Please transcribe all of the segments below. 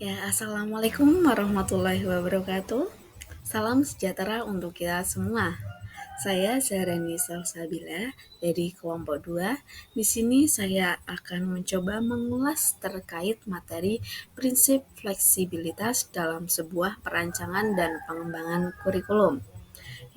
Ya, assalamualaikum warahmatullahi wabarakatuh. Salam sejahtera untuk kita semua. Saya Zahrani Salsabila dari kelompok 2. Di sini saya akan mencoba mengulas terkait materi prinsip fleksibilitas dalam sebuah perancangan dan pengembangan kurikulum.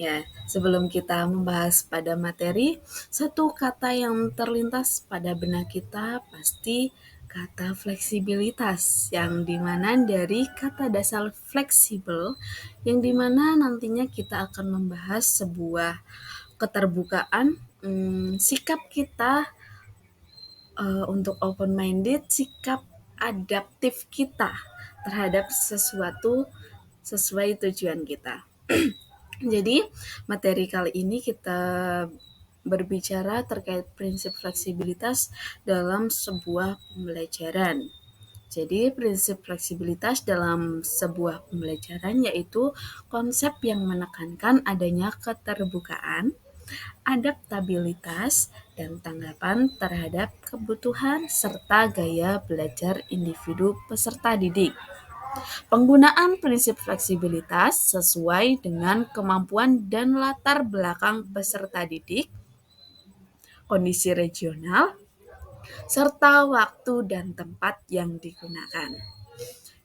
Ya, sebelum kita membahas pada materi, satu kata yang terlintas pada benak kita pasti kata fleksibilitas, yang dimana dari kata dasar fleksibel, yang dimana nantinya kita akan membahas sebuah keterbukaan, sikap kita untuk open minded, sikap adaptif kita terhadap sesuatu sesuai tujuan kita. Jadi, materi kali ini kita berbicara terkait prinsip fleksibilitas dalam sebuah pembelajaran. Jadi, prinsip fleksibilitas dalam sebuah pembelajaran yaitu konsep yang menekankan adanya keterbukaan, adaptabilitas, dan tanggapan terhadap kebutuhan serta gaya belajar individu peserta didik. Penggunaan prinsip fleksibilitas sesuai dengan kemampuan dan latar belakang peserta didik, kondisi regional, serta waktu dan tempat yang digunakan.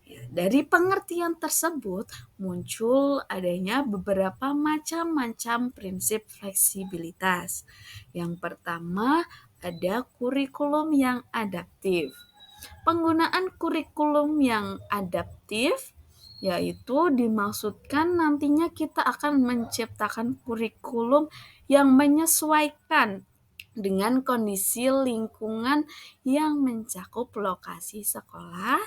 Ya, dari pengertian tersebut muncul adanya beberapa macam-macam prinsip fleksibilitas. Yang pertama ada kurikulum yang adaptif. Penggunaan kurikulum yang adaptif yaitu dimaksudkan nantinya kita akan menciptakan kurikulum yang menyesuaikan dengan kondisi lingkungan yang mencakup lokasi sekolah,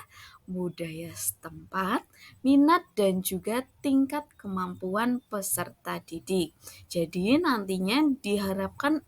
budaya setempat, minat dan juga tingkat kemampuan peserta didik. Jadi nantinya diharapkan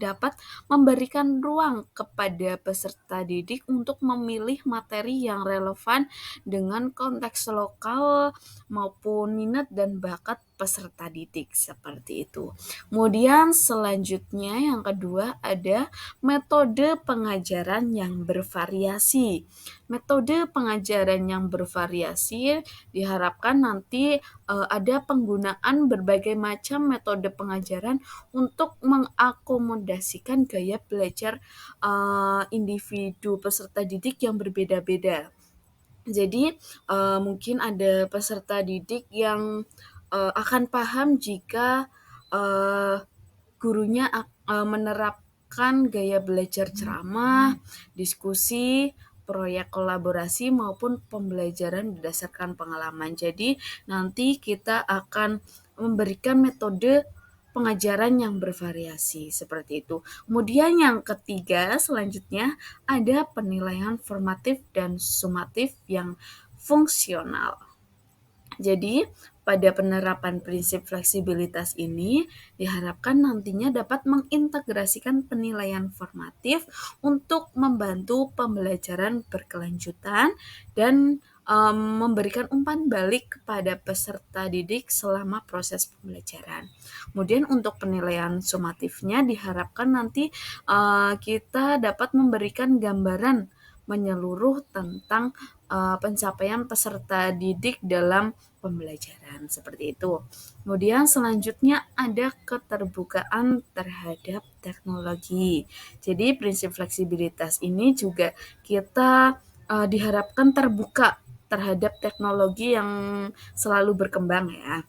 dapat memberikan ruang kepada peserta didik untuk memilih materi yang relevan dengan konteks lokal maupun minat dan bakat peserta didik seperti itu. Kemudian selanjutnya yang kedua ada metode pengajaran yang bervariasi. Metode pengajaran yang bervariasi diharapkan nanti ada penggunaan berbagai macam metode pengajaran untuk mengakomodasikan gaya belajar individu peserta didik yang berbeda-beda. Jadi mungkin ada peserta didik yang akan paham jika gurunya menerapkan gaya belajar ceramah, diskusi, proyek kolaborasi maupun pembelajaran berdasarkan pengalaman. Jadi nanti kita akan memberikan metode pengajaran yang bervariasi seperti itu. Kemudian yang ketiga selanjutnya ada penilaian formatif dan sumatif yang fungsional. Jadi, pada penerapan prinsip fleksibilitas ini diharapkan nantinya dapat mengintegrasikan penilaian formatif untuk membantu pembelajaran berkelanjutan dan memberikan umpan balik kepada peserta didik selama proses pembelajaran. Kemudian untuk penilaian sumatifnya diharapkan nanti kita dapat memberikan gambaran menyeluruh tentang pencapaian peserta didik dalam pembelajaran seperti itu. Kemudian selanjutnya ada keterbukaan terhadap teknologi. Jadi prinsip fleksibilitas ini juga kita diharapkan terbuka terhadap teknologi yang selalu berkembang ya.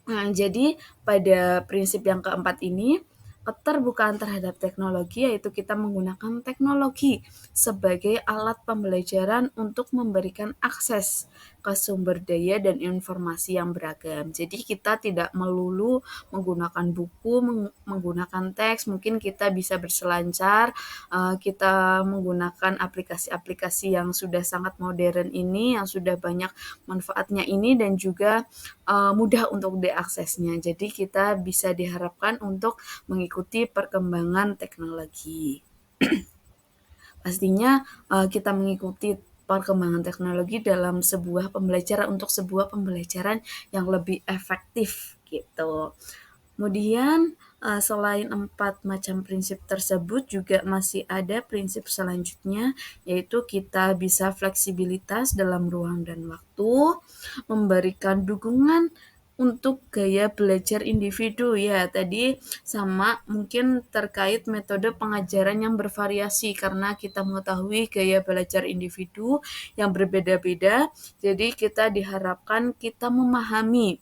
Nah, jadi pada prinsip yang keempat ini, keterbukaan terhadap teknologi yaitu kita menggunakan teknologi sebagai alat pembelajaran untuk memberikan akses ke sumber daya dan informasi yang beragam. Jadi kita tidak melulu menggunakan buku, menggunakan teks, mungkin kita bisa berselancar, kita menggunakan aplikasi-aplikasi yang sudah sangat modern ini, yang sudah banyak manfaatnya ini dan juga mudah untuk diaksesnya. Jadi kita bisa diharapkan untuk mengikuti perkembangan teknologi. Pastinya kita mengikuti perkembangan teknologi dalam sebuah pembelajaran untuk sebuah pembelajaran yang lebih efektif gitu. Kemudian Selain 4 macam prinsip tersebut juga masih ada prinsip selanjutnya, yaitu kita bisa fleksibilitas dalam ruang dan waktu, memberikan dukungan untuk gaya belajar individu ya. Tadi sama mungkin terkait metode pengajaran yang bervariasi karena kita mengetahui gaya belajar individu yang berbeda-beda. Jadi kita diharapkan kita memahami,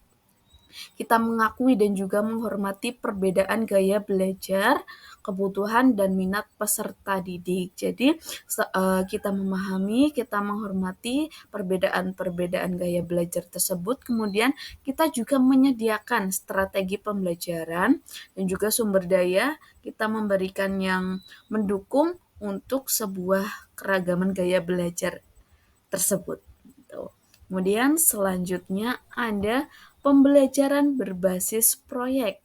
kita mengakui dan juga menghormati perbedaan gaya belajar, kebutuhan dan minat peserta didik. Jadi kita memahami, kita menghormati perbedaan-perbedaan gaya belajar tersebut, kemudian kita juga menyediakan strategi pembelajaran dan juga sumber daya, kita memberikan yang mendukung untuk sebuah keragaman gaya belajar tersebut. Gitu. Kemudian selanjutnya ada pembelajaran berbasis proyek.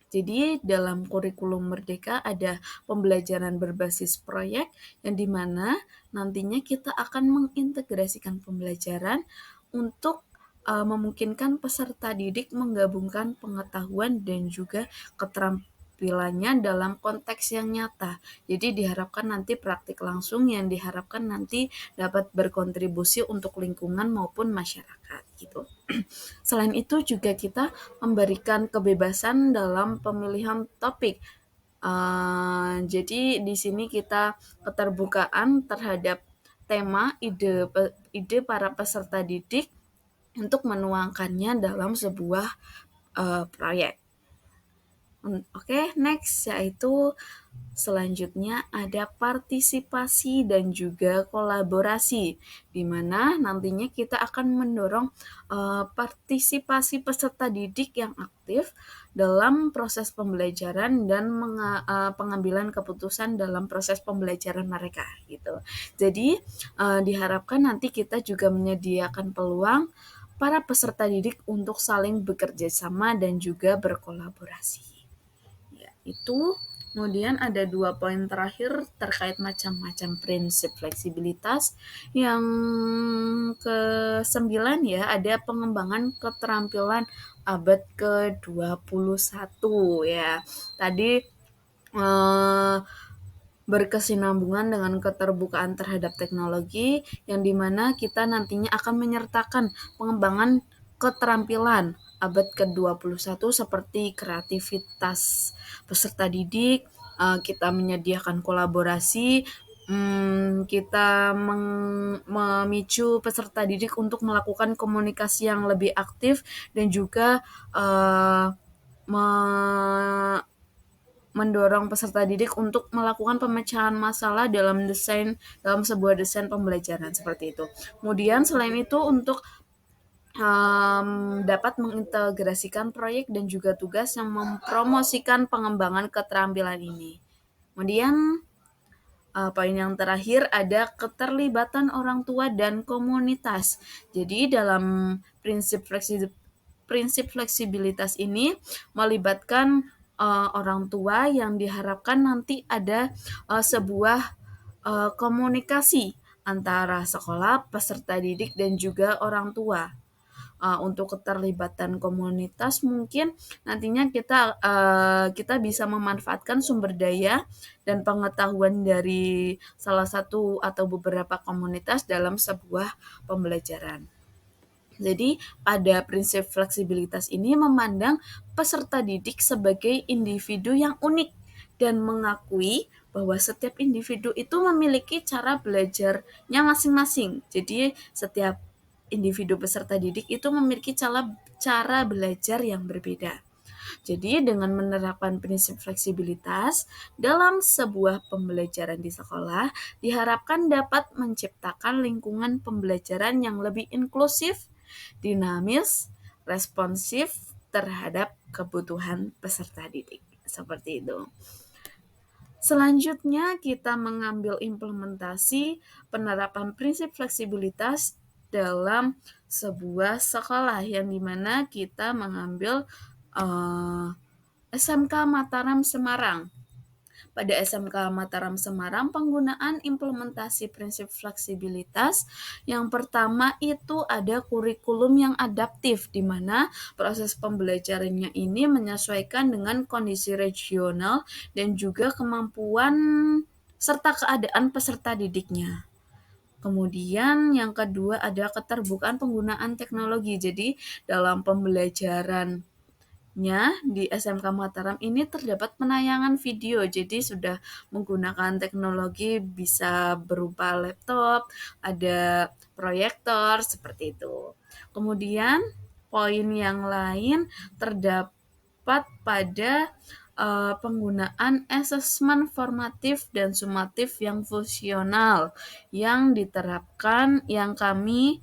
Jadi dalam kurikulum Merdeka ada pembelajaran berbasis proyek yang dimana nantinya kita akan mengintegrasikan pembelajaran untuk memungkinkan peserta didik menggabungkan pengetahuan dan juga keterampilannya dalam konteks yang nyata. Jadi diharapkan nanti praktik langsung yang diharapkan nanti dapat berkontribusi untuk lingkungan maupun masyarakat gitu. Selain itu juga kita memberikan kebebasan dalam pemilihan topik. Jadi di sini kita keterbukaan terhadap tema, ide para peserta didik untuk menuangkannya dalam sebuah proyek. Oke, next yaitu selanjutnya ada partisipasi dan juga kolaborasi, di mana nantinya kita akan mendorong partisipasi peserta didik yang aktif dalam proses pembelajaran dan pengambilan keputusan dalam proses pembelajaran mereka gitu. Jadi diharapkan nanti kita juga menyediakan peluang para peserta didik untuk saling bekerja sama dan juga berkolaborasi. Ya, itu. Kemudian ada 2 poin terakhir terkait macam-macam prinsip fleksibilitas. Yang ke-9 ya, ada pengembangan keterampilan abad ke-21 ya. Tadi berkesinambungan dengan keterbukaan terhadap teknologi yang dimana kita nantinya akan menyertakan pengembangan keterampilan abad ke-21 seperti kreativitas peserta didik, kita menyediakan kolaborasi, kita memicu peserta didik untuk melakukan komunikasi yang lebih aktif dan juga mendorong peserta didik untuk melakukan pemecahan masalah dalam sebuah desain pembelajaran seperti itu. Kemudian selain itu untuk dapat mengintegrasikan proyek dan juga tugas yang mempromosikan pengembangan keterampilan ini. Kemudian poin yang terakhir ada keterlibatan orang tua dan komunitas. Jadi dalam prinsip fleksibilitas ini melibatkan orang tua yang diharapkan nanti ada sebuah komunikasi antara sekolah, peserta didik, dan juga orang tua. Untuk keterlibatan komunitas mungkin nantinya kita bisa memanfaatkan sumber daya dan pengetahuan dari salah satu atau beberapa komunitas dalam sebuah pembelajaran. Jadi pada prinsip fleksibilitas ini memandang peserta didik sebagai individu yang unik dan mengakui bahwa setiap individu itu memiliki cara belajarnya masing-masing. Jadi setiap individu peserta didik itu memiliki cara belajar yang berbeda. Jadi dengan menerapkan prinsip fleksibilitas dalam sebuah pembelajaran di sekolah, diharapkan dapat menciptakan lingkungan pembelajaran yang lebih inklusif, dinamis, responsif terhadap kebutuhan peserta didik. Seperti itu. Selanjutnya kita mengambil implementasi penerapan prinsip fleksibilitas dalam sebuah sekolah yang dimana kita mengambil SMK Mataram Semarang. pada SMK Mataram Semarang penggunaan implementasi prinsip fleksibilitas. Yang pertama itu ada kurikulum yang adaptif, di mana proses pembelajarannya ini menyesuaikan dengan kondisi regional dan juga kemampuan serta keadaan peserta didiknya. Kemudian yang kedua ada keterbukaan penggunaan teknologi. Jadi dalam pembelajaran di SMK Mataram ini terdapat penayangan video, jadi sudah menggunakan teknologi bisa berupa laptop, ada proyektor, seperti itu. Kemudian poin yang lain terdapat pada penggunaan asesmen formatif dan sumatif yang fungsional yang diterapkan, yang kami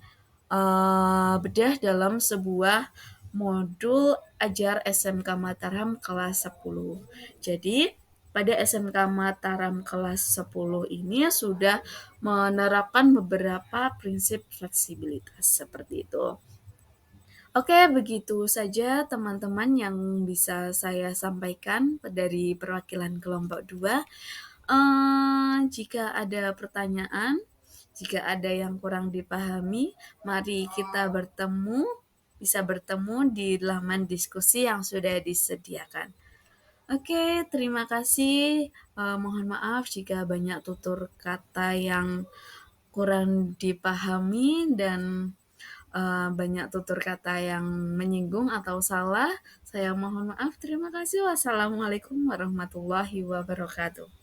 bedah dalam sebuah modul ajar SMK Mataram kelas 10. Jadi, pada SMK Mataram kelas 10 ini sudah menerapkan beberapa prinsip fleksibilitas seperti itu. Oke, begitu saja teman-teman yang bisa saya sampaikan dari perwakilan kelompok 2. Jika ada pertanyaan, jika ada yang kurang dipahami, mari kita bisa bertemu di laman diskusi yang sudah disediakan. Oke, terima kasih. Mohon maaf jika banyak tutur kata yang kurang dipahami dan banyak tutur kata yang menyinggung atau salah. Saya mohon maaf. Terima kasih. Wassalamualaikum warahmatullahi wabarakatuh.